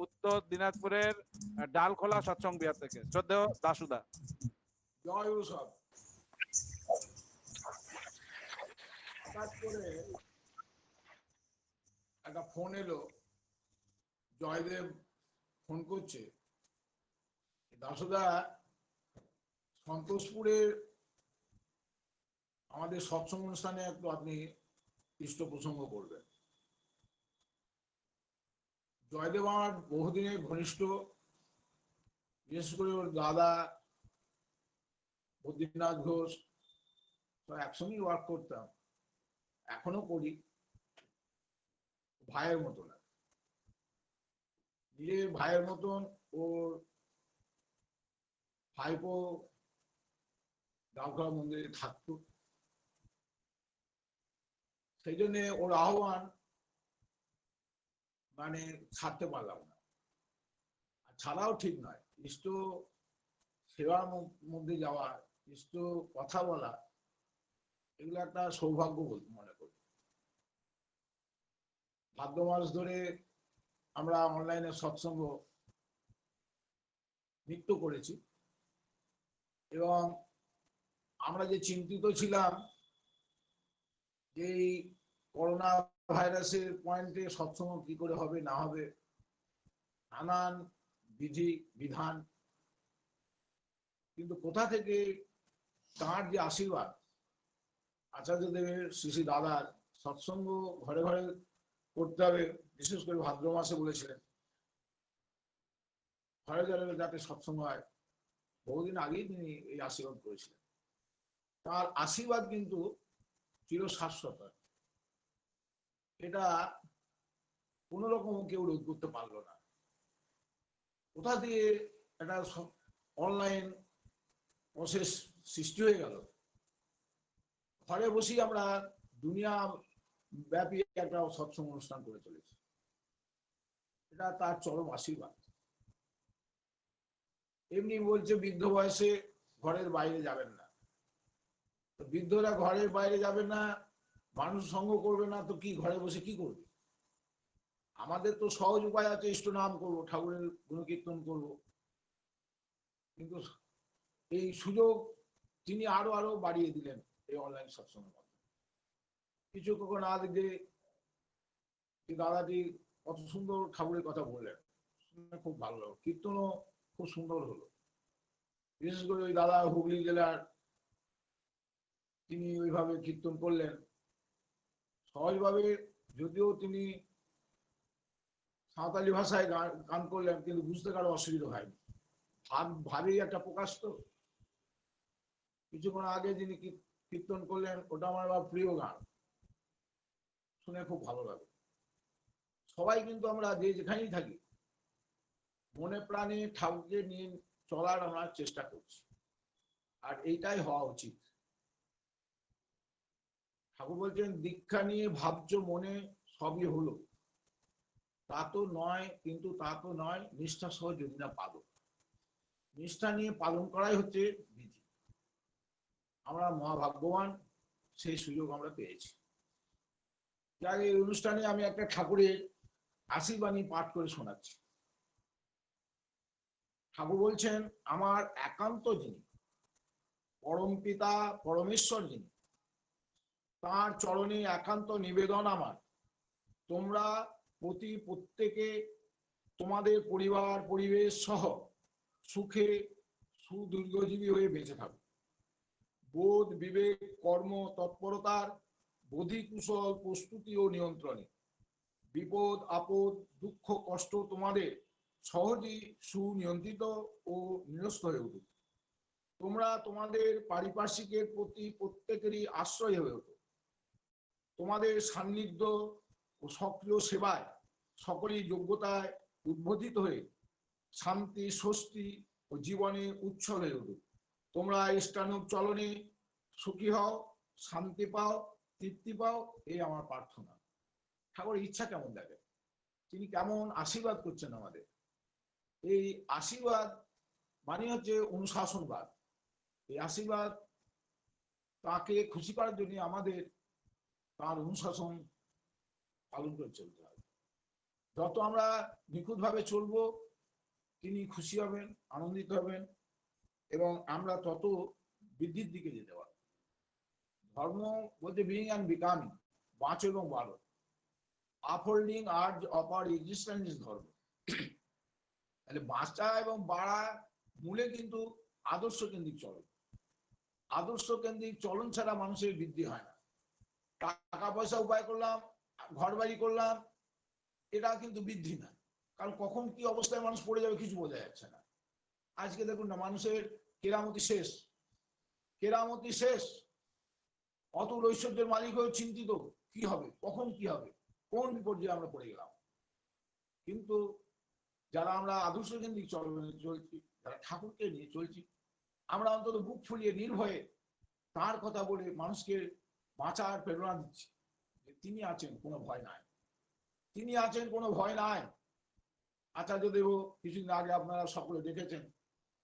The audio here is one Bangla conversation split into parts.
উত্তর দিনাজপুরের ডালখোলা সৎসঙ্গ বিহার থেকে শ্রদ্ধেয় দাসুদা। জয় সব। হঠাৎ করে একটা ফোন এলো, জয়দেব ফোন করছে, দাসুদা সন্তোষপুরের আমাদের সৎসঙ্গ অনুষ্ঠানে একটু আপনি ইষ্ট প্রসঙ্গ করবেন। জয়দেব আমার বহুদিনের ঘনিষ্ঠ, বিশেষ করে ওর দাদা বদ্রীনাথ ঘোষ একসঙ্গেই ওয়ার্ক করতাম, এখনো করি। ভাইয়ের মতন, নিজের ভাইয়ের মতন। ওর ভাইপো ডালখোলা মন্দিরে থাকতো, সেই জন্য ওর আহ্বান মানে ছাড়তে পারলাম না। আর ছাড়াও ঠিক নয়, ইষ্ট সেবার মধ্যে যাওয়া, ইষ্ট কথা বলা, এগুলো একটা সৌভাগ্য বলতে মনে করি। ভাদ্র মাস ধরে আমরা অনলাইনে সৎসঙ্গ নিত্য করেছি, এবং আমরা যে চিন্তিত ছিলাম যে এই করোনা ভাইরাসের পয়েন্টে সৎসঙ্গ কি করে হবে না হবে, নানান বিধি বিধান, কিন্তু কোথা থেকে তাঁর যে আশীর্বাদ, আচার্যদেবের শ্রী শ্রী দাদার সৎসঙ্গ ঘরে ঘরে করতে হবে, বিশেষ করে ভাদ্র মাসে বলেছিলেন ঘরে ঘরে যাতে সৎসঙ্গ হয়, বহুদিন আগেই তিনি এই আশীর্বাদ করেছিলেন। তার আশীর্বাদ কিন্তু চিরশাশ্বত, এটা কোন রকম কেউ রোধ করতে পারলো না। কোথা দিয়ে একটা অনলাইন প্রসেস সৃষ্টি হয়ে গেল, ঘরে বসেই আমরা দুনিয়া ব্যাপী একটা সৎসঙ্গ অনুষ্ঠান করে চলেছি, এটা তার চরম আশীর্বাদ। এমনি বলছে বৃদ্ধ বয়সে ঘরের বাইরে যাবেন না, তো বৃদ্ধরা ঘরের বাইরে যাবে না, মানুষ সঙ্গ করবে না, তো কি ঘরে বসে কি করবে? আমাদের তো সহজ উপায় আছে, ইষ্ট নাম করবো, ঠাকুরের গুণকীর্তন করবো, কিন্তু এই সুযোগ তিনি আরো আরো বাড়িয়ে দিলেন এই অনলাইন সৎসঙ্গের মাধ্যমে। কিছু কখন না দেখে দাদাটি কত সুন্দর ঠাকুরের কথা বললেন, খুব ভালো লাগলো, কীর্তনও খুব সুন্দর হলো। বিশেষ করে ওই দাদা হুগলি জেলার, তিনি ওইভাবে কীর্তন করলেন সহজভাবে, যদিও তিনি সাঁওতালি ভাষায় গান করলেন, কিন্তু বুঝতে কারো অসুবিধা হয়নি, ভাবেই একটা প্রকাশ। তো কিছুক্ষণ আগে যিনি কীর্তন করলেন, ওটা আমার প্রিয় গান, শুনে খুব ভালো লাগে। সবাই কিন্তু আমরা যে যেখানেই থাকি মনে প্রাণে ঠাকুরকে নিয়ে চলার আমরা চেষ্টা করছি, আর এইটাই হওয়া উচিত। ঠাকুর বলছেন দীক্ষা নিয়ে ভাবছ মনে সবই হলো, তা তো নয়, কিন্তু তা তো নয় নিষ্ঠা সহ যদি না পালন, নিষ্ঠা নিয়ে পালন করাই হচ্ছে বিধি। আমরা মহাভাগ্যবান, সেই সুযোগ আমরা পেয়েছি। যার এই অনুষ্ঠানে আমি একটা ঠাকুরের আশীর্বাণী পাঠ করে শোনাচ্ছি। ঠাকুর বলছেন, আমার একান্ত যিনি পরম পিতা পরমেশ্বর যিনি, তাঁর চরণে একান্ত নিবেদন আমার, তোমরা প্রত্যেকে তোমাদের পরিবার পরিবেশ সহ সুখে সুদীর্ঘজীবী হয়ে বেঁচে থাকো। বোধ বিবেক কর্ম তৎপরতার বোধি কুশল প্রস্তুতি ও নিয়ন্ত্রণে বিপদ আপদ দুঃখ কষ্ট তোমাদের সহজেই সুনিয়ন্ত্রিত ও নিরস্ত হয়ে উঠুক। তোমরা তোমাদের পারিপার্শ্বিকের প্রতি প্রত্যেকেরই আশ্রয় হয়ে ওঠো। তোমাদের সান্নিধ্য ও সক্রিয় সেবায় সকলেই যোগ্যতায় উদ্বোধিত হয়ে শান্তি স্বস্তি ও জীবনে উচ্ছল হয়ে উঠুক। তোমরা ইষ্টানুগ চলনে সুখী হও, শান্তি পাও, তৃপ্তি পাও, এই আমার প্রার্থনা। ঠাকুরের ইচ্ছা কেমন দেখে, তিনি কেমন আশীর্বাদ করছেন আমাদের। এই আশীর্বাদ মানে হচ্ছে অনুশাসনবাদ। এই আশীর্বাদ তাকে খুশি করার জন্য আমাদের তার অনুশাসন পালন করে চলতে হবে। যত আমরা নিখুঁতভাবে চলবো তিনি খুশি হবেন, আনন্দিত হবেন এবং আমরা তত বৃদ্ধির দিকে যেতে পারবো। ধর্ম বলতে বিইং অ্যান্ড বিকামিং, বাঁচো এবং বাড়ো। Upholding urge of our existence is ধর্ম। তাহলে বাঁচা এবং বাড়া মূলে কিন্তু আদর্শ কেন্দ্রিক চলন। আদর্শ কেন্দ্রিক চলন ছাড়া মানুষের বৃদ্ধি হয় না। টাকা পয়সা উপায় করলাম, ঘর বাড়ি করলাম, এটা কিন্তু বৃদ্ধি না। কারণ কখন কি অবস্থায় মানুষ পড়ে যাবে কিছু বোঝা যাচ্ছে না। আজকে দেখুন না, মানুষের কেরামতি শেষ, কেরামতি শেষ। অতুল ঐশ্বর্যের মালিক হয়ে চিন্তিত কি হবে, কখন কি হবে, কোন বিপর্যয়ে আমরা পড়ে গেলাম। কিন্তু যারা আমরা আদর্শ কেন্দ্রিক চলনে চলছি, যারা ঠাকুরকে নিয়ে চলছি, আমরা অন্তত বুক ফুলিয়ে নির্ভয়ে তার কথা বলে মানুষকে বাঁচার প্রেরণা দিচ্ছি যে তিনি আছেন, কোনো ভয় নাই, তিনি আছেন, কোনো ভয় নাই। আচার্যদেব কিছুদিন আগে আপনারা সকলে দেখেছেন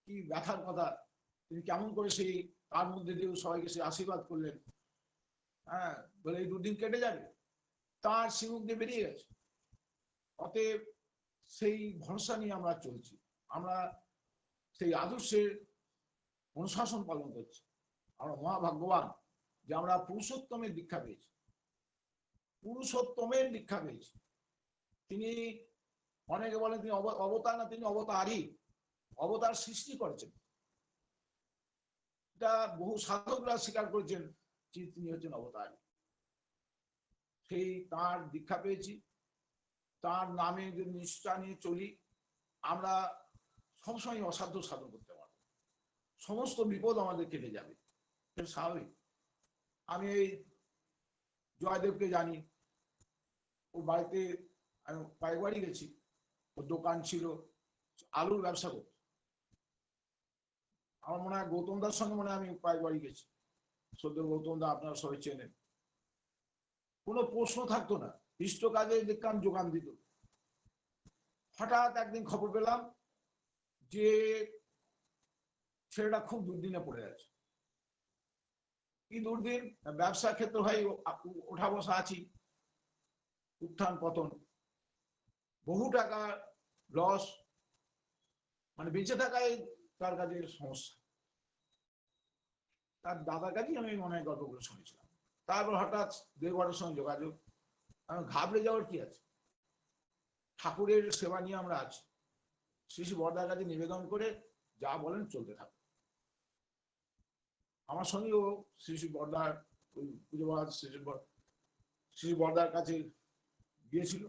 কি ব্যথার কথা, তিনি কেমন করে সেই তার মধ্যে দিয়ে সবাইকে সে আশীর্বাদ করলেন। হ্যাঁ, বলে এই দুদিন কেটে যাবে, তার সিমুখ দিয়ে বেরিয়ে গেছে। অতএব সেই ভরসা নিয়ে আমরা চলছি, আমরা সেই আদর্শের অনুশাসন পালন করছি। আমরা মহাভাগ্যবান যে আমরা পুরুষোত্তমের দীক্ষা পেয়েছি, পুরুষোত্তমের দীক্ষা পেয়েছি। তিনি, অনেকে বলেন তিনি অবতার না, তিনি অবতারই, অবতার সৃষ্টি করেছেন। এটা বহু সাধকরা স্বীকার করেছেন যে তিনি হচ্ছেন অবতারই। সেই তার দীক্ষা পেয়েছি, তার নামে যদি নিষ্ঠা নিয়ে চলি, আমরা সবসময় অসাধ্য সাধন করতে পারবো, সমস্ত বিপদ আমাদের কেটে যাবে, এটা স্বাভাবিক। আমি এই জয়দেবকে জানি, ওর বাড়িতে আমি কয়েকবারই গেছি। ওর দোকান ছিল, আলুর ব্যবসা করত। আমার মনে হয় গৌতম দার সঙ্গে মনে হয় আমি কয়েকবারই গেছি। সদ্য গৌতম দা আপনারা সবাই চেনেন। কোনো প্রশ্ন থাকতো না, ইষ্ট কাজে দেখতাম যোগান দিত। হঠাৎ একদিন খবর পেলাম যে ছেলেটা খুব দুর্দিনে পড়ে আছে। কি দুর্দিন? ব্যবসা ক্ষেত্র হয়, ওঠা বসা আছি, উত্থান পতন, বহু টাকা লস, মানে বেঁচে থাকায় তার কাছে সমস্যা। তার দাদার কাছেই আমি মনে হয় গল্পগুলো শুনেছিলাম। তারপর হঠাৎ দেবঘরের সঙ্গে যোগাযোগ। আমি ঘাবড়ে যাওয়ার কি আছে, ঠাকুরের সেবা নিয়ে আমরা আছি, শ্রী শ্রী বরদার কাছে নিবেদন করে যা বলেন চলতে থাকুন। আমার সঙ্গেও শ্রী শ্রী বরদার ওই পুজো বাদ শ্রী বরদার কাছে গিয়েছিল।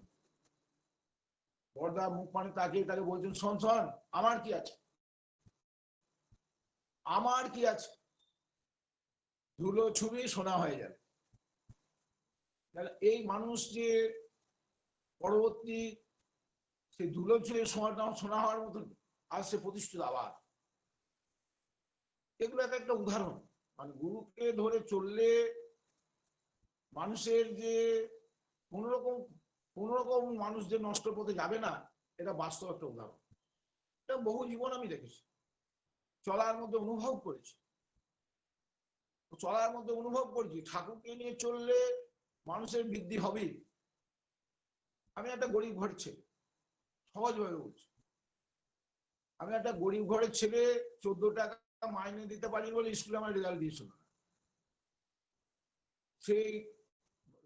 বরদা মুখ পানে তাকিয়ে তাকে বলছেন, শোন শোন, আমার কি আছে, আমার কি আছে, ধুলো ছুবি সোনা হয়ে যাবে। এই মানুষ যে পরবর্তী সেই ধুলো ছুঁয়ে সোনা হওয়ার মতন আজ সে প্রতিষ্ঠিত আবার, এগুলো একটা উদাহরণ। মানে গুরুকে ধরে চললে মানুষের যে কোনোরকম মানুষ যে নষ্ট পথে যাবে না, এটা বাস্তব একটা উদাহরণ। এটা বহু জীবন আমি দেখেছি, চলার মধ্যে অনুভব করেছি, ঠাকুরকে নিয়ে চললে মানুষের বৃদ্ধি হবে। আমি একটা গরিব ঘরের ছেলে, সহজভাবে বলছি, আমি একটা গরিব ঘরের ছেলে, 14 টাকা মাইনে দিতে পারি বলে স্কুলে আমার রেজাল্ট দিয়েছিল না। সেই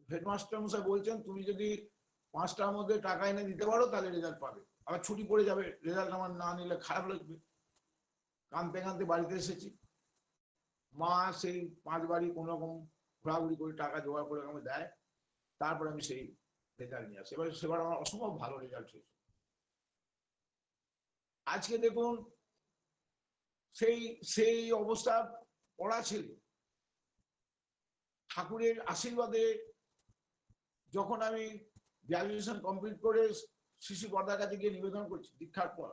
হেডমাস্টার মশাই বলছেন, তুমি যদি 5টার মধ্যে টাকা এনে দিতে পারো তাহলে রেজাল্ট পাবে, আবার ছুটি পড়ে যাবে, রেজাল্ট আমার না নিলে খারাপ লাগবে। কাঁদতে কাঁদতে বাড়িতে এসেছি, মা সেই 5 বাড়ি কোন রকম ঘোরাঘুরি করে টাকা জোগাড় করে আমাকে দেয়, তারপরে আমি সেই রেজাল্ট নিয়ে আসি। সেবার আমার অসম্ভব ভালো রেজাল্ট হয়েছে। আজকে দেখুন সেই সেই অবস্থা পড়া ছিল, ঠাকুরের আশীর্বাদে যখন আমি গ্রাজুয়েশন কমপ্লিট করে শ্রী শ্রী বরদার কাছে গিয়ে নিবেদন করছি দীক্ষার পর,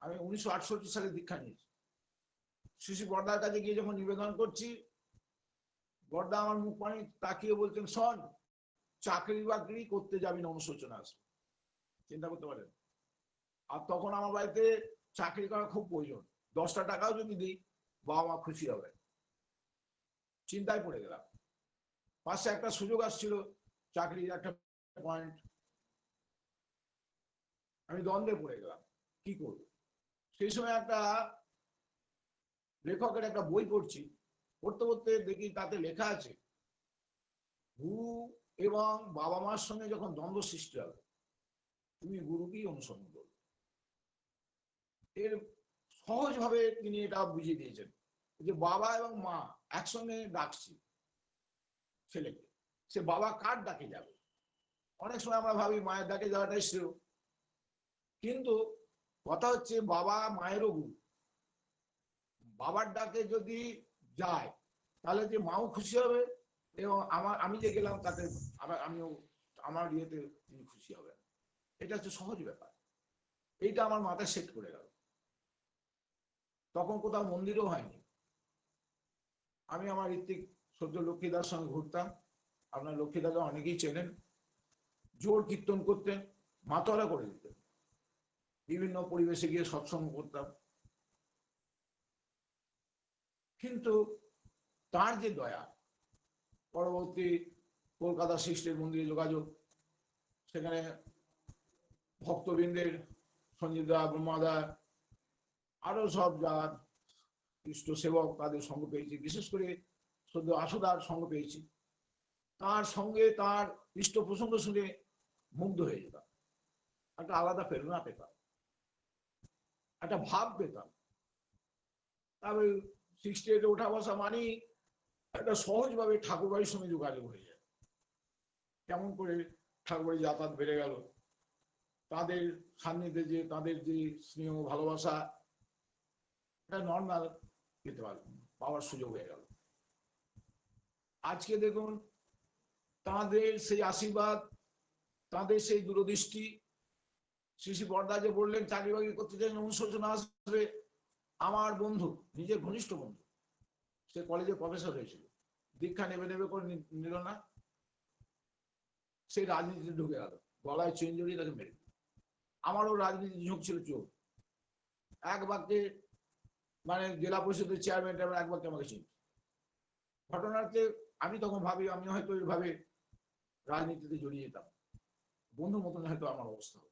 আমি 1968 সালে দীক্ষা নিয়েছি। শ্রী শ্রী বরদার কাছে গিয়ে যখন নিবেদন করছি, বরদা আমার মুখ পানি তাকিয়ে বলছেন, শোন, চাকরি বাকরি করতে যাবি না, অনুশোচনা আসবে। চিন্তা করতে পারেন। আর তখন আমার বাড়িতে চাকরি করা খুব প্রয়োজন, 10টা টাকাও যদি দিই বাবা মা খুশি হবে। চিন্তায় পড়ে গেলাম। পাশে একটা সুযোগ আসছিল চাকরির একটা পয়েন্ট, আমি দ্বন্দ্বে পড়ে গেলাম, কি করব। সেই সময় একটা লেখকের একটা বই পড়ছি, পড়তে পড়তে দেখি তাতে লেখা আছে গুরু এবং বাবা মার সঙ্গে যখন দ্বন্দ্ব সৃষ্টি হবে তুমি গুরুকেই অনুসরণ করবে। এর সহজভাবে তিনি এটা বুঝিয়ে দিয়েছেন যে বাবা এবং মা একসঙ্গে ডাকছি ছেলেকে, সে বাবা কার ডাকে যাবে। অনেক সময় আমরা ভাবি মায়ের ডাকে যাওয়াটাই শ্রেয়, কিন্তু কথা হচ্ছে বাবা মায়েরও গুরু। বাবার ডাকে যদি যায় তাহলে যে মাও খুশি হবে এবং আমি যে গেলাম তাতে আমিও আমার ইয়েতে তিনি খুশি হবেন। এটা হচ্ছে সহজ ব্যাপার। এইটা আমার মাথায় সেট করে গেল। তখন কোথাও মন্দিরও হয়নি। আমি আমার ঋত্বিক সদ্য লক্ষ্মীদার সঙ্গে ঘুরতাম, আপনার লক্ষ্মীদাকে অনেকেই চেনেন। জোর কীর্তন করতেন, মাতোয়ারা করে দিতেন। বিভিন্ন পরিবেশে গিয়ে সৎসঙ্গ করতাম। কিন্তু তার যে দয়া, পরবর্তী কলকাতা সৃষ্টির মন্দিরে যোগাযোগ, সেখানে ভক্তবৃন্দের সঞ্জীবদা, ব্রহ্মাদা, আরো সব যার ইষ্ট সেবক তাদের সঙ্গ পেয়েছি। বিশেষ করে সদ্য আশুদার সঙ্গ পেয়েছি। তার সঙ্গে তার ইষ্ট প্রসঙ্গ শুনে মুগ্ধ হয়ে যেতাম। একটা আলাদা প্রেরণা পেতাম, একটা ভাব পেতাম। তারপরে 68 ওঠা বসা মানেই একটা সহজভাবে ঠাকুরবাড়ির সঙ্গে যোগাযোগ হয়ে যায়। কেমন করে ঠাকুরবাড়ি যাতায়াত বেড়ে গেল, তাদের সান্নিধ্যে যে তাদের যে স্নেহ ভালোবাসা, এটা নর্মাল পেতে পাওয়ার সুযোগ হয়ে গেল। আজকে দেখুন তাদের সেই আশীর্বাদ, তাদের সেই দূরদৃষ্টি। শ্রী বর্দা যে বললেন চাকরি বাকরি করতে চাই, অনুশোচনা আসবে। আমার বন্ধু, নিজের ঘনিষ্ঠ বন্ধু, সে কলেজে প্রফেসর হয়েছিল, দীক্ষা নেবে নেবে করে নিল না, সেই রাজনীতিতে ঢুকে গেল, গলায় চেন জড়িয়ে তাকে মেরে। আমারও রাজনীতি ঝোঁক ছিল, চোখ এক বাক্যে মানে জেলা পরিষদের চেয়ারম্যান এক বাক্যে আমাকে চিনি। ঘটনাতে আমি তখন ভাবি আমি হয়তো এইভাবে রাজনীতিতে জড়িয়ে যেতাম, বন্ধু মতন হয়তো আমার অবস্থা হবে।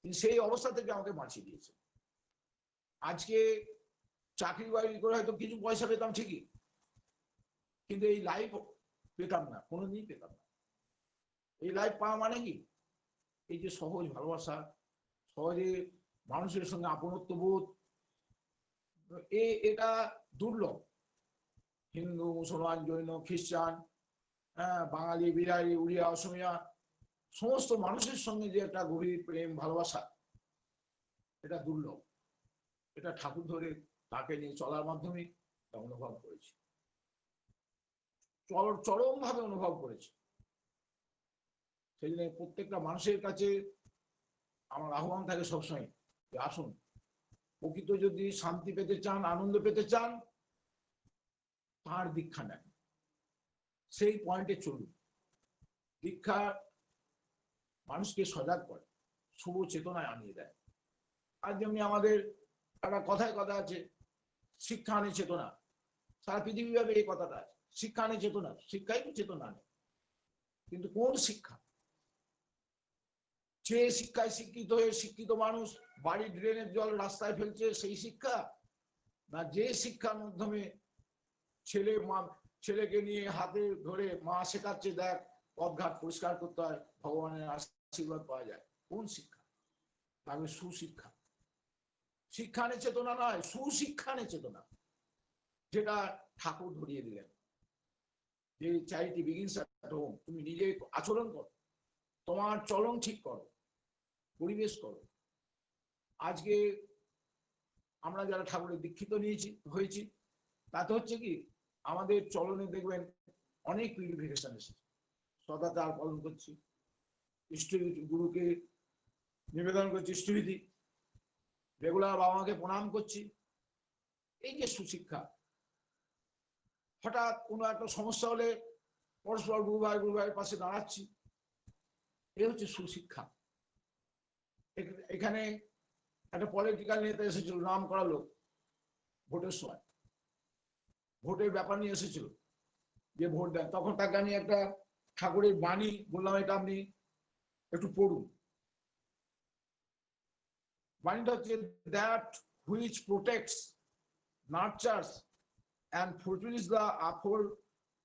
তিনি সেই অবস্থা থেকে আমাকে বাঁচিয়ে দিয়েছে। আজকে চাকরি বাকরি করে হয়তো কিছু পয়সা পেতাম ঠিকই, কিন্তু এই লাইফ পেতাম না, কোনোদিনই পেতাম না। এই লাইফ পাওয়া মানে কি, এই যে সহজ ভালোবাসা, সহজে মানুষের সঙ্গে আপনত্ব বোধ, এটা দুর্লভ। হিন্দু, মুসলমান, জৈন, খ্রিস্টান, বাঙালি, বিহারি, উড়িয়া, অসমিয়া, সমস্ত মানুষের সঙ্গে যে একটা গভীর প্রেম ভালোবাসা, এটা দুর্লভ। এটা ঠাকুর ধরে তাকে নিয়ে চলার মাধ্যমে অনুভব করেছি, চরম ভাবে অনুভব করেছি। সেই জন্য প্রত্যেকটা মানুষের কাছে আমার আহ্বান থাকে সবসময় যে আসুন, প্রকৃত যদি শান্তি পেতে চান, আনন্দ পেতে চান, তার দীক্ষা নেন, সেই পয়েন্টে চলুন। দীক্ষা মানুষকে সজাগ করে, শুভ চেতনায় আনিয়ে দেয়। আর যেমনি আমাদের একটা কথায় কথা আছে, শিক্ষা আনে চেতনা। সারা পৃথিবীভাবে এই কথাটা আছে, শিক্ষা আনে চেতনা। শিক্ষাই তো চেতনা আনে, কিন্তু কোন শিক্ষা? যে শিক্ষায় শিক্ষিত হয়ে শিক্ষিত মানুষ বাড়ির ড্রেনের জল রাস্তায় ফেলছে, সেই শিক্ষা? না যে শিক্ষার মাধ্যমে ছেলেকে নিয়ে হাতে ধরে মা শেখাচ্ছে, দেখ পথঘাট পরিষ্কার করতে হয়, ভগবানের আশীর্বাদ পাওয়া যায়, কোন শিক্ষা? তাহলে সুশিক্ষা। শিক্ষা আনে চেতনা নয়, সুশিক্ষা আনে চেতনা, যেটা ঠাকুর ধরিয়ে দিলেন যে চ্যারিটি বিগিনস অ্যাট হোম। তুমি নিজে আচরণ করো, তোমার চলন ঠিক করো, পরিবেশ করো। আজকে আমরা যারা ঠাকুরের দীক্ষিত হয়েছি, তাতে হচ্ছে কি আমাদের চলনে দেখবেন অনেক পিউরিফিকেশন এসেছে। সদাচার পালন করছি, ইষ্টবিধি, গুরুকে নিবেদন করছি ইষ্টবিধি, রেগুলার বাবা মাকে প্রণাম করছি। এই যে সুশিক্ষা, হঠাৎ কোনো একটা সমস্যা হলে পরস্পর গুরু ভাইয়ের পাশে দাঁড়াচ্ছি, এ হচ্ছে সুশিক্ষা। এখানে একটা পলিটিক্যাল নেতা এসেছিল, নাম করা লোক, ভোটের সময় ভোটের ব্যাপার নিয়ে এসেছিল যে ভোট দেন। তখন তাকে আমি একটা ঠাকুরের বাণী বললাম, এটা আপনি একটু পড়ুন। বাণীটা হচ্ছে that which protects, nurtures and fulfills the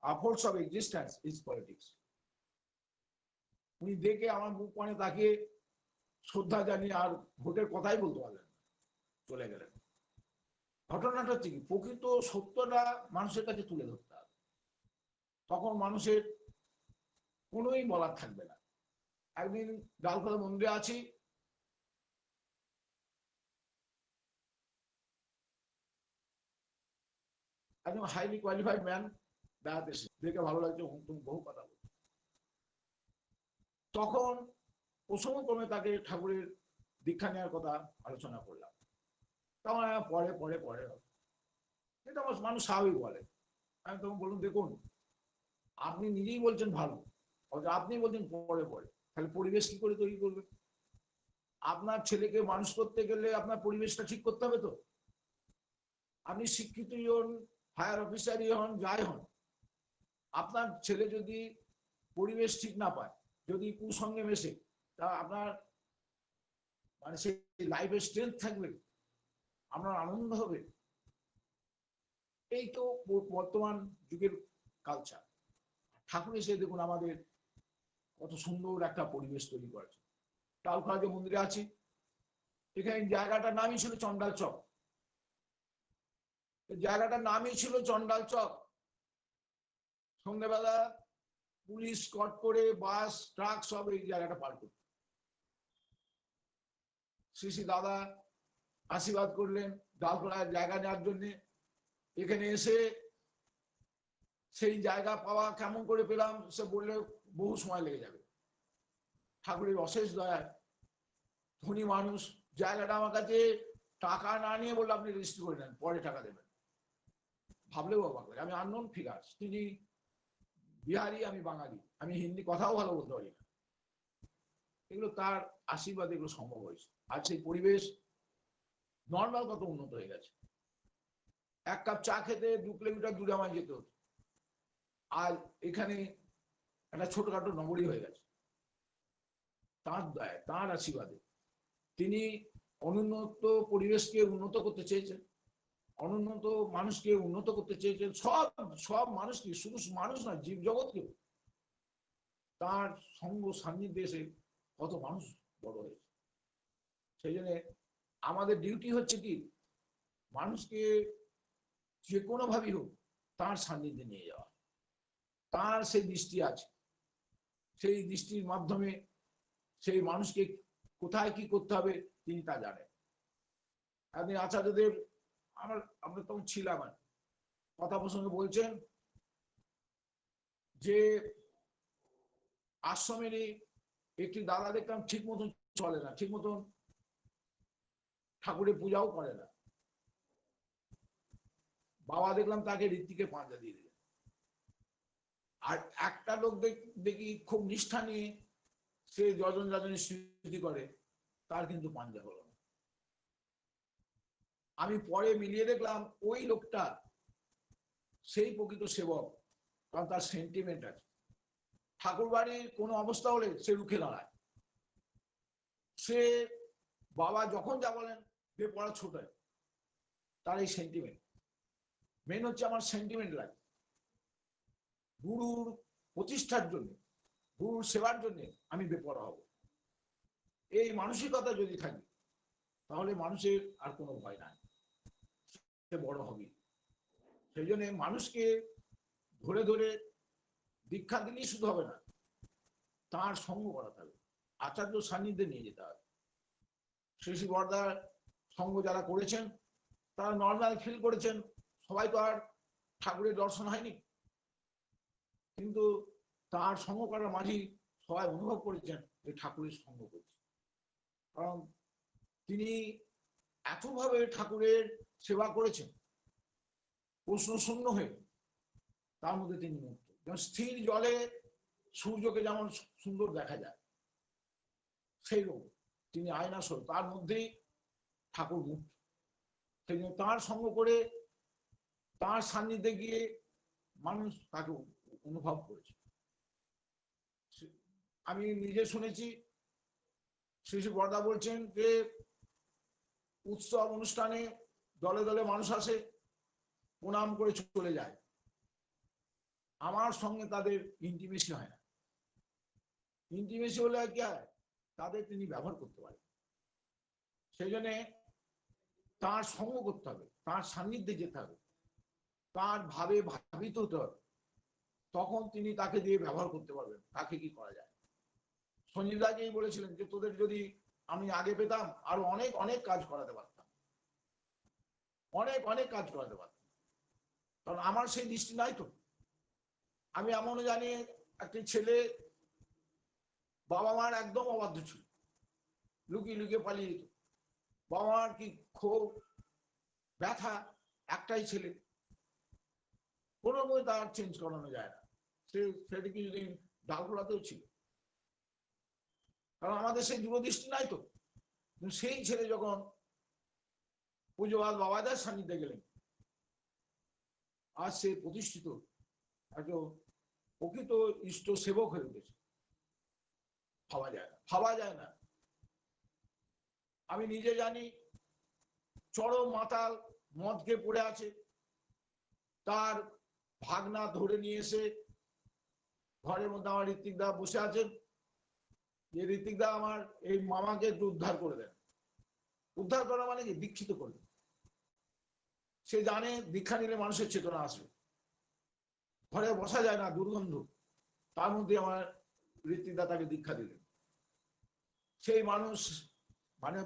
efforts of existence is politics. উনি দেখে আমার মুখ পানে তাকিয়ে শ্রদ্ধা জানিয়ে আর ভোটের কথাই বলতে পারলেন না, চলে গেলেন। ঘটনাটা হচ্ছে কি, প্রকৃত সত্যটা মানুষের কাছে তুলে ধরতে হবে, তখন মানুষের কোনোই বলার থাকবে না। একদিন ডালখোলা মন্দিরে আছি, একজন হাইলি কোয়ালিফাইড ম্যান বেড়াতে এসে, দেখে ভালো লাগছে, তুমি বহু কথা বলছো। তখন প্রসঙ্গক্রমে তাকে ঠাকুরের দীক্ষা নেওয়ার কথা আলোচনা করলাম। তখন পরে পরে পরে এটা আমার মানুষ স্বাভাবিক বলে। আমি তখন বলুন, দেখুন আপনি নিজেই বলছেন ভালো, আপনি বলছেন পরে পরে, তাহলে পরিবেশ কি করে তৈরি করবে? আপনার ছেলেকে মানুষ করতে গেলে আপনার পরিবেশটা ঠিক করতে হবে তো। আপনি শিক্ষিতই হন, হায়ার অফিসারই হন, যাই হন, আপনার ছেলে যদি পরিবেশ ঠিক না পায়, যদি কুসঙ্গে মেশে, তা আপনার মানে সেই লাইফের স্ট্রেংথ থাকবে, আপনার আনন্দ হবে? এই তো বর্তমান যুগের কালচার। ঠাকুর এসে দেখুন আমাদের কত সুন্দর একটা পরিবেশ তৈরি করেছে। ডালখোলা যে মন্দিরে আছি, এখানে জায়গাটার নামই ছিল চন্ডাল চক। জায়গাটার নামই ছিল চন্ডাল চক। সন্ধ্যেবেলা পুলিশ স্কট করে বাস ট্রাক সব এই জায়গাটা পার করত। শ্রী শ্রী দাদা আশীর্বাদ করলেন ডালখোলায় জায়গা নেওয়ার জন্য। এখানে এসে সেই জায়গা পাওয়া কেমন করে পেলাম সে বললে বহু সময় লেগে যাবে। ঠাকুরের অশেষ দয়ায় ধনী মানুষ, জায়গাটা আমার কাছে টাকা না নিয়ে বললে আপনি রেজিস্ট্রি করে নেন, পরে টাকা দেবেন। ভাবলেও অবাক লাগে, আমি আননোন ফিগার, তিনি বিহারি, আমি বাঙালি, আমি হিন্দি কথাও ভালো বলতে পারি না। এগুলো তার আশীর্বাদ, এগুলো সম্ভব হয়েছে। আর সেই পরিবেশ নর্মাল কত উন্নত হয়ে গেছে। এক কাপ চা খেতে 2 কিলোমিটার দূরে আমায় যেতে হতো, আর এখানে একটা ছোটখাটো নগরী হয়ে গেছে তাঁর দয়ায়, তাঁর আশীর্বাদে। তিনি অনুন্নত পরিবেশকে উন্নত করতে চেয়েছেন, অনুন্নত মানুষকে উন্নত করতে চেয়েছেন, সব সব মানুষকে, শুধু মানুষ নয়, জীব জগৎকেও। তার সঙ্গ সান্নিধ্যে এসে কত মানুষ বড় হয়েছে। সেই জন্য আমাদের ডিউটি হচ্ছে কি, মানুষকে যে কোনো ভাবেই হোক তার সান্নিধ্যে নিয়ে যাওয়া। তার সেই দৃষ্টি আছে, সেই দৃষ্টির মাধ্যমে সেই মানুষকে কোথায় কি করতে হবে তিনি তা জানেন। আপনি আচার্যদেব, আমরা তখন ছিলাম, কথা প্রসঙ্গে বলছেন যে আশ্রমেরই একটি দাদা দেখলাম ঠিক মতন চলে না, ঠিক মতন ঠাকুরের পূজাও করে না। বাবা দেখলাম তাকে ঋত্বিকে পাঞ্জা দিয়ে দিলেন। আর একটা লোক দেখি খুব নিষ্ঠা নিয়ে সে যজন যাজনের স্মৃতি করে, তার কিন্তু পাঞ্জা হলো না। আমি পরে মিলিয়ে দেখলাম ওই লোকটা সেই প্রকৃত সেবক, কারণ তার সেন্টিমেন্ট আছে। ঠাকুর বাড়ির কোনো অবস্থা হলে সে রুখে দাঁড়ায়। সে বাবা যখন যা বলেন বে পড়া ছোট, তার এই সেন্টিমেন্ট মেন হচ্ছে। আমার সেন্টিমেন্ট লাগে গুরুর প্রতিষ্ঠার জন্য, গুরুর সেবার জন্য আমি বেপরোয়া হব। এই মানসিকতা যদি থাকে তাহলে মানুষের আর কোনো ভয় নাই, সে বড় হবে। সেই জন্য মানুষকে ধরে ধরে দীক্ষা দিলেই শুধু হবে না, তার সঙ্গ করাতে হবে, আচার্য সান্নিধ্যে নিয়ে যেতে হবে। শ্রী শ্রী বরদার সঙ্গ যারা করেছেন তারা নর্মাল ফিল করেছেন। সবাই তো আর ঠাকুরের দর্শন হয়নি, কিন্তু তার সঙ্গ করার মাঝেই সবাই অনুভব করেছেন যে ঠাকুরের সঙ্গ করছে। কারণ তিনি এতভাবে ঠাকুরের সেবা করেছেন প্রশ্ন শূন্য হয়ে, তার মধ্যে তিনি মুক্ত। যেমন স্থির জলে সূর্যকে যেমন সুন্দর দেখা যায়, সেই রকম তিনি আয়না স্বরূপ, তার মধ্যেই ঠাকুর মুক্ত। সেই জন্য তাঁর সঙ্গ করে, তাঁর সান্নিধ্যে গিয়ে মানুষ তাকে অনুভব করেছে। আমি নিজে শুনেছি, শ্রী শ্রী বরদা বলছেন যে উৎসব অনুষ্ঠানে দলে দলে মানুষ আসে, প্রণাম করে চলে যায়। আমার সঙ্গে তাদের ইন্টিমেসি হয় না। ইন্টিমেসি হলে কি হয়, তাদের তিনি ব্যবহার করতে পারেন। সেই জন্য তার সঙ্গ করতে হবে, তার সান্নিধ্যে যেতে হবে, তার ভাবে ভাবিত হতে হবে, তখন তিনি তাকে দিয়ে ব্যবহার করতে পারবেন তাকে কি করা যায়। সঞ্জীব দাকেই বলেছিলেন যে তোদের যদি আমি আগে পেতাম আরো অনেক অনেক কাজ করাতে পারতাম, অনেক অনেক কাজ করাতে পারতাম, কারণ আমার সেই দৃষ্টি নাই তো। আমি এমনও জানি একটি ছেলে বাবা মার একদম অবাধ্য ছিল, লুকিয়ে লুকিয়ে পালিয়ে যেত। বাবা মার কি ক্ষোভ ব্যথা, একটাই ছেলে, কোনো বই তার চেঞ্জ করানো যায় না। সেটা কিছুদিন ডালখোলাতেও ছিল, কারণ আমাদের সেই দূরদৃষ্টি নাই তো। সেই ছেলে যখন পূজ্যপাদ বাবাদের সান্নিধ্যে গেলেন, আজ সে প্রতিষ্ঠিত একজন প্রকৃত ইষ্ট সেবক হয়ে উঠেছে। ভাবা যায় না, ভাবা যায় না। আমি নিজে জানি, চরম মাতাল, মদ খেয়ে পড়ে আছে, তার ভাগনা ধরে নিয়ে এসে ঘরের মধ্যে আমার ঋত্বিক দা বসে আছেন, যে ঋত্বিক দা আমার এই মামাকে একটু উদ্ধার করে দেন। উদ্ধার করা মানে কি, দীক্ষিত করবে। সে জানে দীক্ষা নিলে মানুষের চেতনা আসবে, ঘরে বসা যায় না, দুর্গন্ধ। তার মধ্যে আমার ঋত্বিক দা তাকে দীক্ষা দিলেন। সেই মানুষ মানে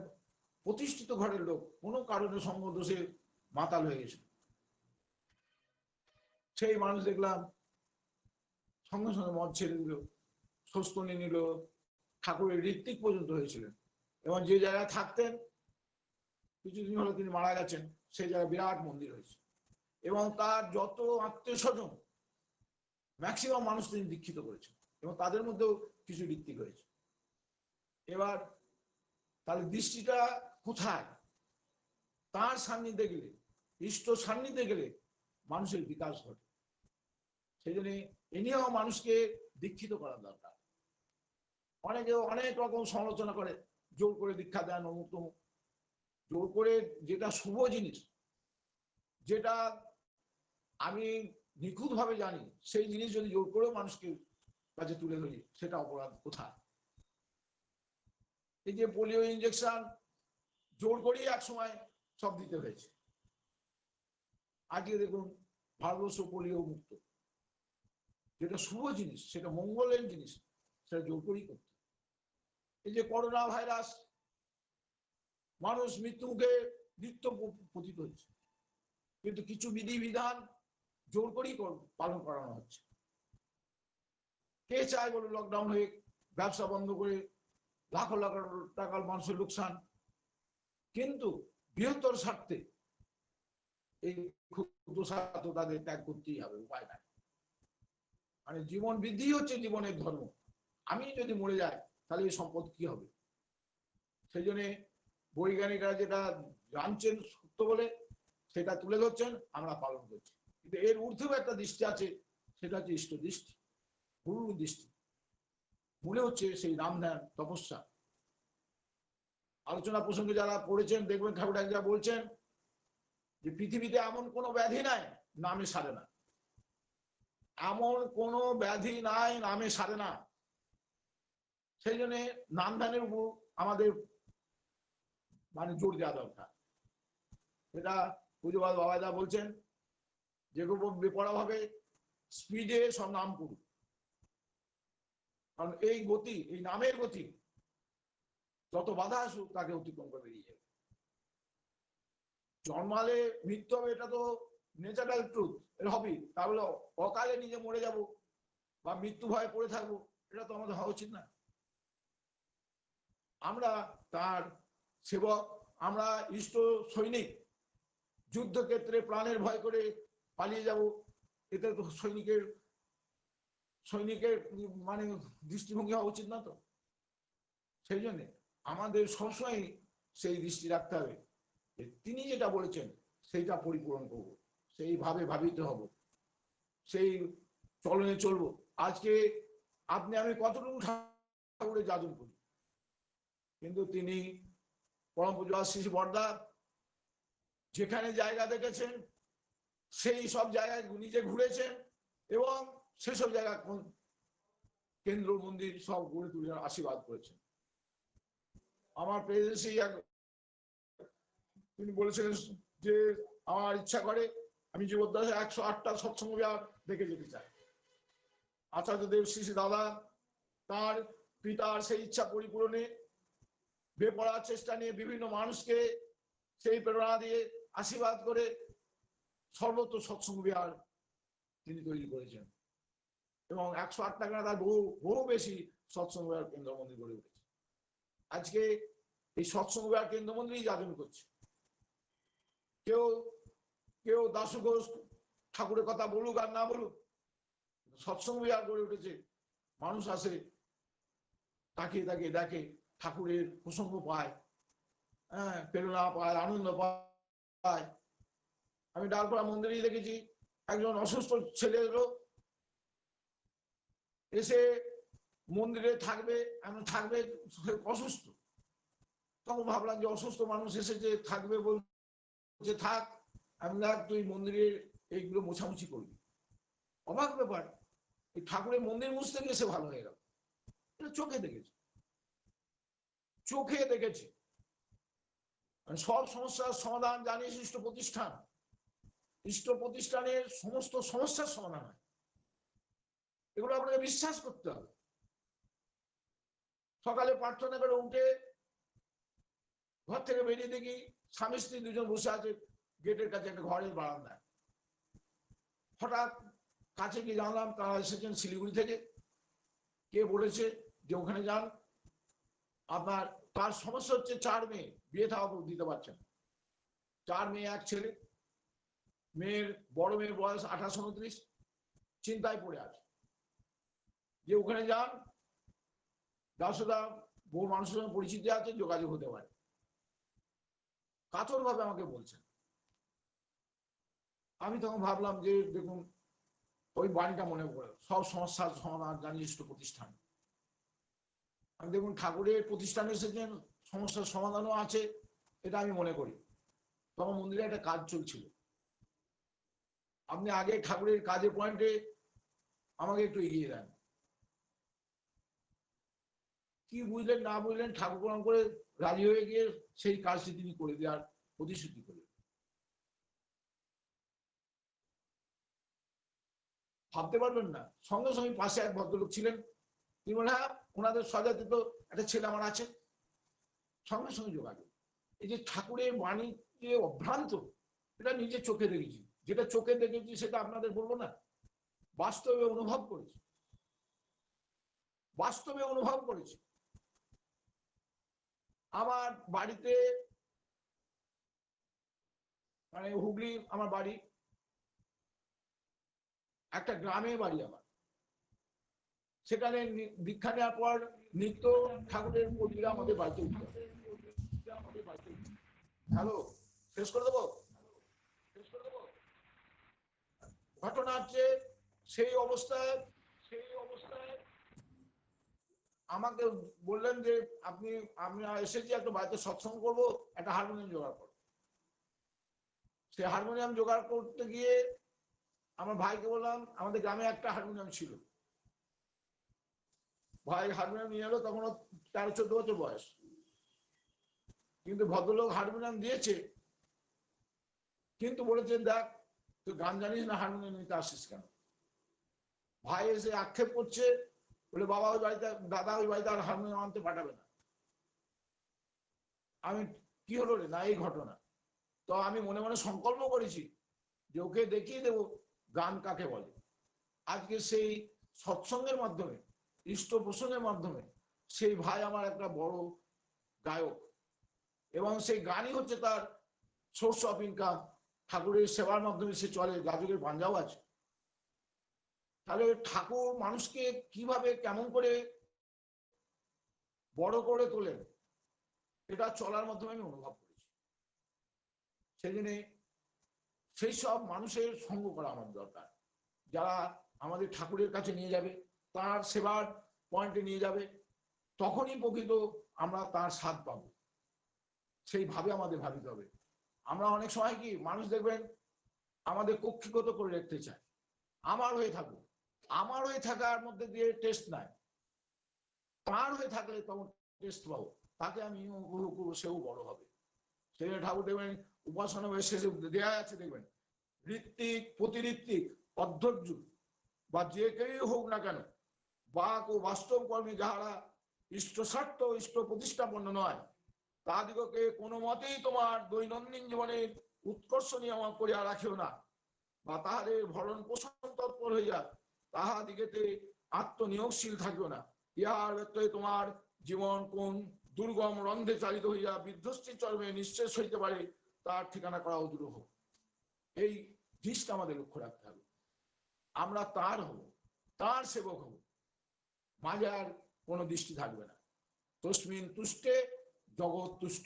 প্রতিষ্ঠিত ঘরের লোক, কোনো কারণে সঙ্গ দোষে মাতাল হয়ে গেছে। সেই মানুষ দেখলাম সঙ্গে সঙ্গে মদ ছেড়ে দিল, স্বস্তি নিল, ঠাকুরের ঋত্বিক পর্যন্ত হয়েছিলেন। এবং যে জায়গায় থাকতেন, কিছুদিন হলো তিনি মারা গেছেন, সেই জায়গায় বিরাট মন্দির হয়েছে। এবং তার যত আত্মীয় স্বজন ম্যাক্সিমাম মানুষ তিনি দীক্ষিত করেছেন, এবং তাদের মধ্যেও কিছু ঋত্বিক হয়েছে। এবার তাদের দৃষ্টিটা কোথায়? তার সান্নিধ্যে গেলে, ইষ্ট সান্নিধ্যে গেলে মানুষের বিকাশ ঘটে। সেই জন্য এ নিয়েও মানুষকে দীক্ষিত করার দরকার। অনেকে অনেক রকম সমালোচনা করে, জোর করে দীক্ষা দেন, অমুক তমুক। জোর করে যেটা শুভ জিনিস, যেটা আমি নিখুঁত ভাবে জানি, সেই জিনিস যদি জোর করেও মানুষকে কাছে তুলে ধরি, সেটা অপরাধ কোথায়? এই যে পোলিও ইঞ্জেকশন জোর করেই এক সময় সব দিতে হয়েছে, আজকে দেখুন ভারতবর্ষ পোলিও মুক্ত। যেটা শুভ জিনিস, সেটা মঙ্গলের জিনিস, সেটা জোর করেই করতে। এই যে করোনা ভাইরাস, মানুষ মৃত্যুমুখে নিত্য পতিত হচ্ছে, কিন্তু কিছু বিধিবিধান জোর করেই পালন করানো হচ্ছে। কে চায় বলে লকডাউন হয়ে ব্যবসা বন্ধ করে লাখ লাখ টাকার মানুষের লোকসান, কিন্তু বৃহত্তর স্বার্থে এই ক্ষুদ্র স্বার্থ তাদের ত্যাগ করতেই হবে, উপায় নাই। মানে জীবন বৃদ্ধি হচ্ছে জীবনের ধর্ম। আমি যদি মরে যাই তাহলে এই সম্পদ কি হবে? সেই জন্য বৈজ্ঞানিকরা যেটা জানছেন সত্য বলে সেটা তুলে ধরছেন, আমরা পালন করছি। কিন্তু এর ঊর্ধ্বেও একটা দৃষ্টি আছে, সেটা হচ্ছে ইষ্ট দৃষ্টি, গুরুর দৃষ্টি। মূলে হচ্ছে সেই রাম ধ্যান, তপস্যা। আলোচনা প্রসঙ্গে যারা পড়েছেন দেখবেন ঠাকুর একজা বলছেন যে পৃথিবীতে এমন কোনো ব্যাধি নাই নামে সারে না, এমন কোনো ব্যাধি নাই নামে সারে না। সেই জন্য নাম ধ্যানের উপর আমাদের মানে জোর দেওয়া দরকার। এটা পূজ্যপাদ বাবাদা বলছেন যে বেপরা ভাবে স্পিডে সব নাম করুক, কারণ এই গতি, এই নামের গতি যত বাধা আসুক তাকে অতিক্রম করে বেরিয়ে যাবে। জন্মালে মৃত্যু হবে, এটা তো ন্যাচারাল ট্রুথ, এর হবেই। তাহলে অকালে নিজে মরে যাব বা মৃত্যু ভয়ে পড়ে থাকবো, এটা তো আমাদের হওয়া উচিত না। আমরা তার সেবক, আমরা ইষ্ট সৈনিক। যুদ্ধক্ষেত্রে প্রাণের ভয় করে পালিয়ে যাব, এতে তো সৈনিকের মানে দৃষ্টিভঙ্গি হওয়া উচিত না তো। সেই জন্য আমাদের সবসময় সেই দৃষ্টি রাখতে হবে যে তিনি যেটা বলেছেন সেইটা পরিপূরণ করব, সেইভাবে ভাবিতে হব, সেই চলনে চলবো। আজকে আপনি আমি কতটুকু ঠাকুরের যাজন করি, কিন্তু তিনি পরম পূজ্য শ্রী বড়দা যেখানে জায়গা দেখেছেন সেই সব জায়গায় নিজে ঘুরেছেন এবং সেসব জায়গা কেন্দ্র মন্দির সব গড়ে তুলে আশীর্বাদ করেছেন। আমার প্রেসিডেন্সি তিনি বলেছিলেন যে আমার ইচ্ছা করে আমি জীবদ্দশায় 108টা সৎসঙ্গ বিহার দেখে যেতে চাই। আচার্যদেব শ্রী শ্রী দাদা তার পিতার সেই ইচ্ছা পরিপূরণে বেপরার চেষ্টা নিয়ে বিভিন্ন মানুষকে সেই প্রেরণা দিয়ে আশীর্বাদ করে সর্বত্র সৎসঙ্গ বিহার তিনি তৈরি করেছেন এবং 108 টাকা তার বহু বেশি সৎসঙ্গ বিহার কেন্দ্র মন্দির গড়ে উঠেছে। আজকে এই সৎসঙ্গ বিহার কেন্দ্র মন্দিরই যাজন করছে। কেউ কেউ দাসু ঘোষ ঠাকুরের কথা বলুক আর না বলুক, সৎসঙ্গ বিহার গড়ে উঠেছে। মানুষ আসে, তাকিয়ে তাকিয়ে দেখে, ঠাকুরের প্রসঙ্গ পায়, হ্যাঁ, প্রেরণা পায়, আনন্দ পায়। আমি ডালপাড়া মন্দিরেই দেখেছি একজন অসুস্থ ছেলে এলো, এসে মন্দিরে থাকবে, এমন থাকবে অসুস্থ। তখন ভাবলাম যে অসুস্থ মানুষ এসেছে থাকবে বলছে থাক, আমি দেখ তুই মন্দিরের এইগুলো মোছামুছি করবি। অবাক ব্যাপার, এই ঠাকুরের মন্দির মুছতে গিয়ে সে ভালো হয়ে গেল। এটা চোখে দেখেছি, চোখে দেখেছি। সব সমস্যার সমাধান জানিস ইষ্ট প্রতিষ্ঠান, ইষ্ট প্রতিষ্ঠানের সমস্ত সমস্যার সমাধান হয়, এগুলো আপনাকে বিশ্বাস করতে হবে। সকালে প্রার্থনা করে উঠে ঘর থেকে বেরিয়ে দেখি স্বামী স্ত্রী দুজন বসে আছে গেটের কাছে, একটা ঘরের বারান্দায়। হঠাৎ কাছে গিয়ে জানলাম তারা এসেছেন শিলিগুড়ি থেকে। কে বলেছে যে ওখানে যান, আপনার তার সমস্যা হচ্ছে 4 মেয়ে, বিয়ে থাকা দিতে পারছেন। 4 মেয়ে 1 ছেলে। মেয়ের বড় মেয়ের বয়স 28-29, চিন্তায় পড়ে আছে। যে ওখানে যান, দাসদা বহু মানুষের সঙ্গে পরিচিতি আছে, যোগাযোগ হতে পারে। কাতর ভাবে আমাকে বলছেন। আমি তখন ভাবলাম যে দেখুন ওই বাণীটা মনে পড়ে, সব সমস্যার সমাধান জানি ইষ্ট প্রতিষ্ঠান। আমি দেখুন ঠাকুরের প্রতিষ্ঠানে এসেছেন, সমস্যার সমাধানও আছে, এটা আমি মনে করি। তখন মন্দিরে একটা কাজ চলছিল। আপনি আগে ঠাকুরের কাজের পয়েন্টে আমাকে একটু এগিয়ে দেন। কি বুঝলেন না বুঝলেন, ঠাকুর প্রণাম করে রাজি হয়ে গিয়ে সেই কাজটি তিনি করে দেওয়ার প্রতিশ্রুতি করলেন। ভাবতে পারবেন না, সঙ্গে সঙ্গে পাশে এক ভদ্রলোক ছিলেন, তিনি বলেন হ্যাঁ ওনাদের স্বজাতি তো একটা ছেলে আমার আছে, সঙ্গে সঙ্গে যোগাযোগ। এই যে ঠাকুরের বাণী যে অভ্রান্ত, এটা নিজে চোখে দেখেছি। যেটা চোখে দেখেছি সেটা আপনাদের বলবো না, বাস্তবে অনুভব করেছি, বাস্তবে অনুভব করেছি। আমার বাড়িতে, মানে হুগলি আমার বাড়ি, একটা গ্রামে বাড়ি আমার। সেখানে দীক্ষা নেওয়ার পর নিত্য ঠাকুরের মন্দিরে আমাদের বাড়িতে উঠতে। হ্যালো, শেষ করে দেবো। ঘটনা হচ্ছে সেই অবস্থায় আমাকে বললেন যে আমি এসেছি একটা বাড়িতে সৎসঙ্গ করবো, একটা হারমোনিয়াম জোগাড় করো। সে হারমোনিয়াম জোগাড় করতে গিয়ে আমার ভাইকে বললাম, আমাদের গ্রামে একটা হারমোনিয়াম ছিল, ভাই হারমোনিয়াম নিয়ে এলো, তখন 13-14 বছর বয়স। কিন্তু ভদ্রলোক হারমোনিয়াম দিয়েছে, কিন্তু বলেছেন দেখ তুই গান জানিস না, হারমোনিয়াম নিতে আসিস কেন? ভাই এসে আক্ষেপ করছে, বলে বাবা ওই বাড়িতে, দাদা ওই বাড়িতে আর হারমোনিয়াম আনতে পাঠাবে না। আমি কি হলো রে, না এই ঘটনা। তো আমি মনে মনে সংকল্প করেছি যে ওকে দেখিয়ে দেবো গান কাকে বলে। আজকে সেই সৎসঙ্গের মাধ্যমে, ইষ্ট প্রসঙ্গের মাধ্যমে সেই ভাই আমার একটা বড় গায়ক, এবং সেই গানই হচ্ছে তার সোর্স অফ ইনকাম। ঠাকুরের সেবার মাধ্যমে সে চলে, গাজকের পাঞ্জাও আছে। তাহলে ঠাকুর মানুষকে কিভাবে কেমন করে বড় করে তোলেন, এটা চলার মাধ্যমে আমি অনুভব করেছি। সেই জন্য সেই সব মানুষের সঙ্গ করা আমার দরকার, যারা আমাদের ঠাকুরের কাছে নিয়ে যাবে, তার সেবার পয়েন্টে নিয়ে যাবে, তখনই প্রকৃত আমরা তার স্বাদ পাবো। সেইভাবে আমাদের ভাবিতে হবে। আমরা অনেক সময় কি মানুষ দেখবেন আমাদের কক্ষিগত করে রাখতে চায়, আমার হয়ে থাকুক, আমার হয়ে থাকার মধ্যে দিয়ে টেস্ট নাই, তার হয়ে থাকলে তখন টেস্ট পাবো, তাকে আমি অনুগ্রহ করবো, সেও বড় হবে। সেই ঠাকুর দেখবেন উপাসনা শেষে দেয়া আছে, দেখবেন ঋত্বিক, প্রতিঋত্বিক, অধ্যর্য বা যে কেউই হোক না কেন, বাক ও বাস্তব কর্মে যাহারা ইষ্টস্বার্থ ইষ্ট প্রতিষ্ঠাপন্ন নয়, তাদিগকে কোনো মতেই তোমার দৈনন্দিন জীবনের উৎকর্ষ নিয়ম করিয়া রাখিও না, বা তাহাদের ভরণ পোষণ তৎপর হইয়া তাহাদিগেতে আত্মনিয়োগশীল থাকিও না। ইহার ব্যত্যয়ে তোমার জীবন কোন দুর্গম রন্ধে চালিত হইয়া বিধ্বস্তি চর্মে নিঃশেষ হইতে পারে, তার ঠিকানা করা অদূরহ। এই দৃষ্টি আমাদের লক্ষ্য রাখতে হবে। আমরা তার হব, তার সেবক হব, মাঝে আর কোনো দৃষ্টি থাকবে না। তস্মিন তুষ্টে জগৎ তুষ্ট,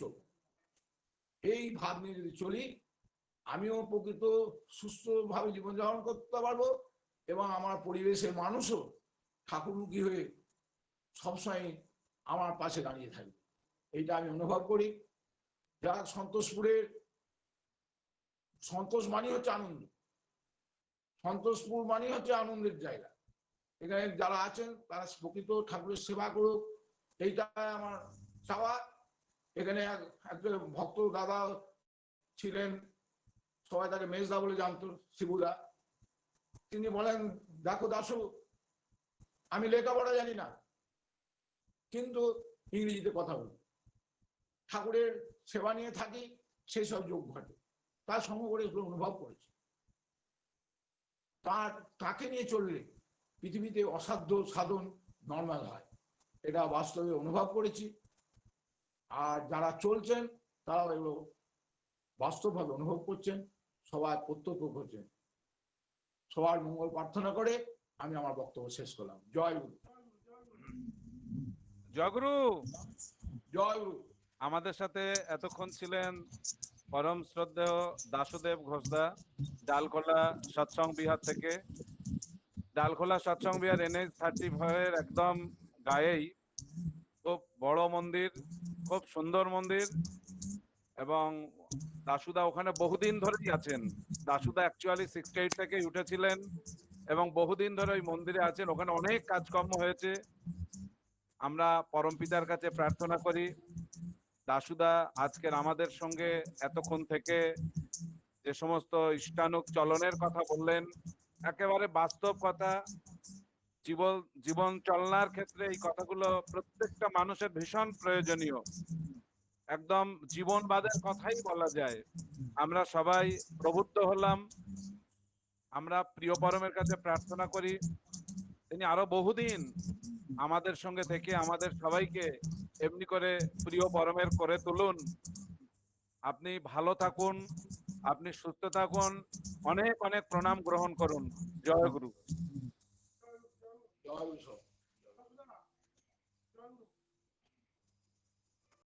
এই ভাব নিয়ে যদি চলি, আমিও প্রকৃত সুস্থভাবে জীবনযাপন করতে পারবো এবং আমার পরিবেশের মানুষও ঠাকুরমুখী হয়ে সবসময় আমার পাশে দাঁড়িয়ে থাকবে, এইটা আমি অনুভব করি। যারা সন্তোষপুরের, সন্তোষ মানি হচ্ছে আনন্দ, সন্তোষপুর মানি হচ্ছে আনন্দের জায়গা। এখানে যারা আছেন তারা প্রকৃত ঠাকুরের সেবা করুক, এইটাই আমার চাওয়া। এখানে একজন ভক্ত দাদা ছিলেন, সবাই তাকে মেজদা বলে জানতো, শিবুদা। তিনি বলেন, দেখো দাসু, আমি লেখাপড়া জানি না, কিন্তু ইংরেজিতে কথা বলি, ঠাকুরের সেবা নিয়ে থাকি, সেই সব যোগ ঘটে। তার সঙ্গ করে অনুভব করেছি, তাকে নিয়ে চললে পৃথিবীতে অসাধ্য সাধন নর্মাল হয়, এটা বাস্তবে অনুভব করেছি। আর যারা চলছেন তারাও এগুলো বাস্তবভাবে অনুভব করছেন, সবাই প্রত্যক্ষ করছেন। সবার মঙ্গল প্রার্থনা করে আমি আমার বক্তব্য শেষ করলাম। জয় গুরু। জয়গুরু। জয় গুরু। আমাদের সাথে এতক্ষণ ছিলেন পরম শ্রদ্ধেয় দাসুদেব ঘোষদা, ডালখোলা সৎসঙ্গ বিহার থেকে। ডালখোলা সৎসঙ্গ বিহার NH-35 একদম গায়েই, খুব বড় মন্দির, খুব সুন্দর মন্দির, এবং দাসুদা ওখানে বহুদিন ধরেই আছেন। দাসুদা অ্যাকচুয়ালি 68 থেকেই উঠেছিলেন এবং বহুদিন ধরে ওই মন্দিরে আছেন। ওখানে অনেক কাজকর্ম হয়েছে। আমরা পরমপিতার কাছে প্রার্থনা করি, দাসুদা আজকের আমাদের সঙ্গে এতক্ষণ থেকে যে সমস্ত ইষ্টানুক চলনের কথা বললেন, একেবারে বাস্তব কথা। জীবন চলনার ক্ষেত্রে এই কথাগুলো প্রত্যেকটা মানুষের ভীষণ প্রয়োজনীয়, একদম জীবনবাদের কথাই বলা যায়। আমরা সবাই প্রবুদ্ধ হলাম। আমরা প্রিয় পরমের কাছে প্রার্থনা করি তিনি আরো বহুদিন আমাদের সঙ্গে থেকে আমাদের সবাইকে এমনি করে প্রিয় পরমের করে তুলুন। আপনি ভালো থাকুন, আপনি সুস্থ থাকুন, অনেক অনেক প্রণাম গ্রহণ করুন। জয় গুরু। জয় গুরু।